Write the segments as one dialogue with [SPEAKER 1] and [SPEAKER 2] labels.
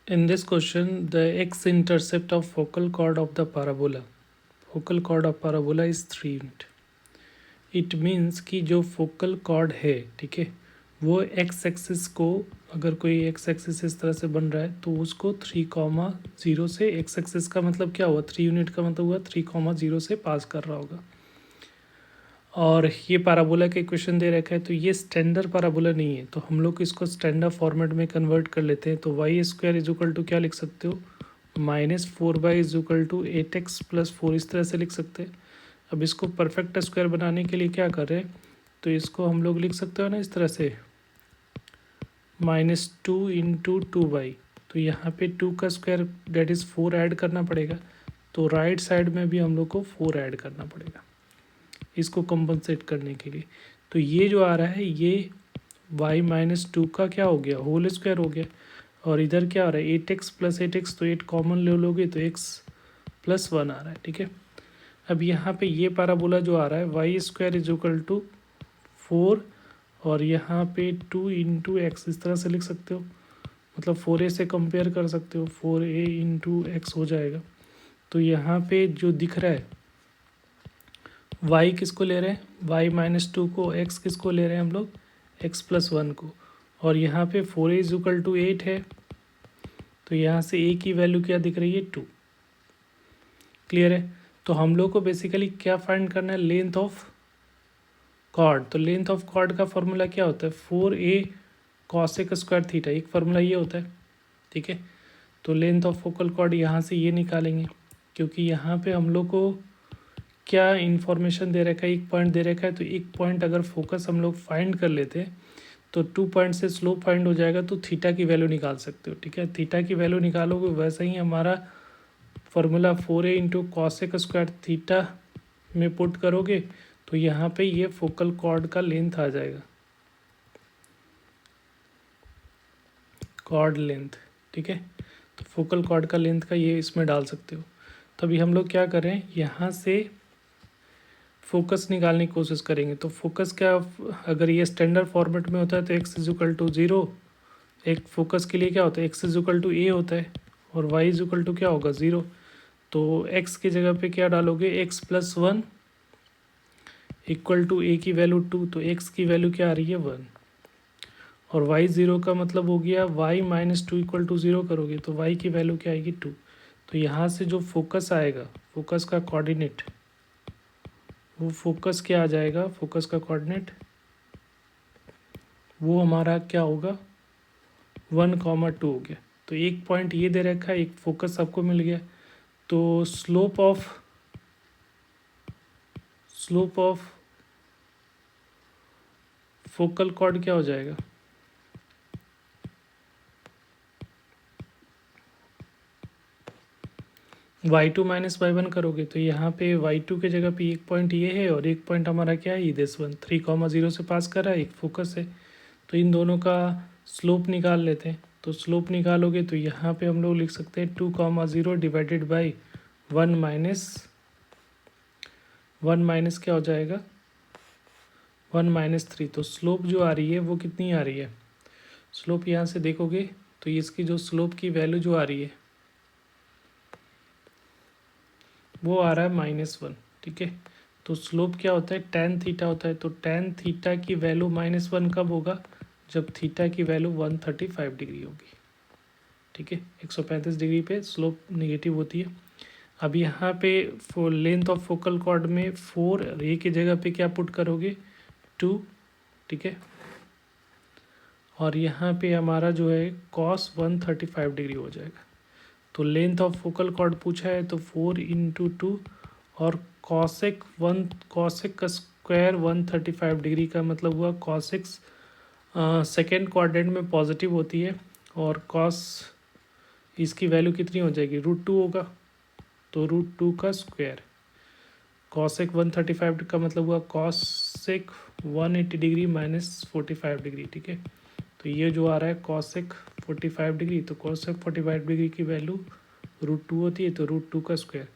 [SPEAKER 1] In this question, the x-intercept of focal chord of the parabola. Focal chord of parabola is 3 unit. It means कि जो focal cord है, ठीक है, वो x axis को, अगर कोई एक्स एक्सिस इस तरह से बन रहा है तो उसको 3,0 से, एक्स एक्सिस का मतलब क्या हुआ, 3 यूनिट का मतलब हुआ 3,0 से पास कर रहा होगा। और ये पैराबोला का इक्वेशन दे रखा है, तो ये स्टैंडर्ड पैराबोला नहीं है, तो हम लोग इसको स्टैंडर्ड फॉर्मेट में कन्वर्ट कर लेते हैं। तो Y square is equal to क्या लिख सकते हो, -4y is equal to 8x+4, इस तरह से लिख सकते हैं। अब इसको परफेक्ट स्क्वायर बनाने के लिए क्या कर रहे हैं, तो इसको हम लोग लिख सकते हो ना इस तरह से, -2 × 2y। तो यहाँ पे 2 का स्क्वायर डेट इज़ 4 ऐड करना पड़ेगा, तो राइट साइड में भी हम लोग को 4 ऐड करना पड़ेगा इसको कंपनसेट करने के लिए। तो ये जो आ रहा है ये y-2 का क्या हो गया, होल स्क्वायर हो गया। और इधर क्या आ रहा है, 8x+8x, तो 8 कॉमन ले लोगे तो x+1 आ रहा है, ठीक है। अब यहाँ पे ये पैराबोला जो आ रहा है y² इज इक्वल टू 4, और यहाँ पे 2 × x, इस तरह से लिख सकते हो, मतलब 4a से कंपेयर कर सकते हो, 4a × x हो जाएगा। तो यहाँ पे जो दिख रहा है y किसको ले रहे हैं, y-2 को, x किसको ले रहे हैं हम लोग, x+1 को, और यहाँ पे 4a इज इक्वल टू 8 है, तो यहाँ से a की वैल्यू क्या दिख रही है, 2। क्लियर है। तो हम लोग को बेसिकली क्या फाइंड करना है, लेंथ ऑफ कॉर्ड। तो लेंथ ऑफ कॉर्ड का फॉर्मूला क्या होता है, 4a cosec स्क्वायर थीटा, एक फार्मूला ये होता है, ठीक है। तो लेंथ ऑफ फोकल कॉर्ड यहाँ से ये निकालेंगे, क्योंकि यहाँ पे हम लोग को क्या इन्फॉर्मेशन दे रखा है, एक पॉइंट दे रखा है, तो एक पॉइंट अगर फोकस हम लोग फाइंड कर लेते हैं तो 2 पॉइंट से स्लोप फाइंड हो जाएगा, तो थीटा की वैल्यू निकाल सकते हो, ठीक है। थीटा की वैल्यू निकालोगे, वैसे ही हमारा formula 4a × cosec square theta में पुट करोगे तो यहाँ पे ये फोकल कॉर्ड का लेंथ आ जाएगा, कॉर्ड लेंथ, ठीक है। तो फोकल कॉर्ड का लेंथ का ये इसमें डाल सकते हो। तो अभी हम लोग क्या करें, यहाँ से फोकस निकालने की कोशिश करेंगे। तो फोकस क्या, अगर ये स्टैंडर्ड फॉर्मेट में होता है तो x इज इक्वल टू 0, एक फोकस के लिए क्या होता है, x is equal to a होता है, और y इज इक्वल टू क्या होगा, 0। तो x की जगह पे क्या डालोगे, x+1 इक्वल टू a की वैल्यू 2, तो x की वैल्यू क्या आ रही है, 1, और y 0 का मतलब हो गया y-2 इक्वल टू 0 करोगे तो y की वैल्यू क्या आएगी, 2। तो यहाँ से जो फोकस आएगा, फोकस का कोऑर्डिनेट, वो फोकस क्या आ जाएगा, फोकस का कोऑर्डिनेट वो हमारा क्या होगा, 1,2 हो गया। तो एक पॉइंट ये दे रखा है, एक फोकस आपको मिल गया। तो स्लोप ऑफ फोकल कॉर्ड क्या हो जाएगा, y2 - y1 करोगे तो यहाँ पे y2 के जगह पे एक पॉइंट ये है, और एक पॉइंट हमारा क्या है, दिस वन 3,0 से पास कर रहा है, एक फोकस है। तो इन दोनों का स्लोप निकाल लेते हैं। तो स्लोप निकालोगे तो यहाँ पे हम लोग लिख सकते हैं 2,0 डिवाइडेड बाई 1 माइनस क्या हो जाएगा, 1 - 3। तो स्लोप जो आ रही है वो कितनी आ रही है, स्लोप यहाँ से देखोगे तो इसकी जो स्लोप की वैल्यू जो आ रही है वो आ रहा है -1, ठीक है। तो स्लोप क्या होता है, tan थीटा होता है। तो tan थीटा की वैल्यू -1 कब होगा, जब थीटा की वैल्यू 135 डिग्री होगी, ठीक है। 135 डिग्री पे स्लोप नेगेटिव होती है। अब यहाँ पे लेंथ ऑफ फोकल कॉर्ड में 4 a की जगह पे क्या पुट करोगे, 2, ठीक है। और यहाँ पे हमारा जो है cos 135 डिग्री हो जाएगा। तो लेंथ ऑफ फोकल कॉर्ड पूछा है तो 4 × 2, और कॉसेक का स्क्वायर 135 डिग्री का मतलब हुआ कॉसेक्स सेकेंड क्वाड्रेंट में पॉजिटिव होती है, और कॉस इसकी वैल्यू कितनी हो जाएगी, √2 होगा। तो √2 का स्क्वायर, कॉसेक 135 का मतलब हुआ कॉसेक 180 डिग्री -45 डिग्री, ठीक है। तो ये जो आ रहा है कॉसेक 45 डिग्री, तो कॉसेक 45 डिग्री की वैल्यू √2 होती है, तो √2 का स्क्वायर।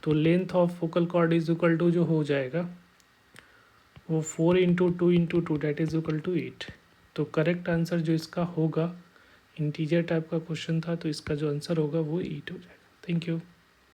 [SPEAKER 1] तो length of focal chord is equal to जो हो जाएगा वो 4 × 2 × 2 डेट इज इक्वल टू 8। तो करेक्ट आंसर जो इसका होगा इंटीजर टाइप का क्वेश्चन था, तो इसका जो आंसर होगा वो 8 हो जाएगा। Thank you.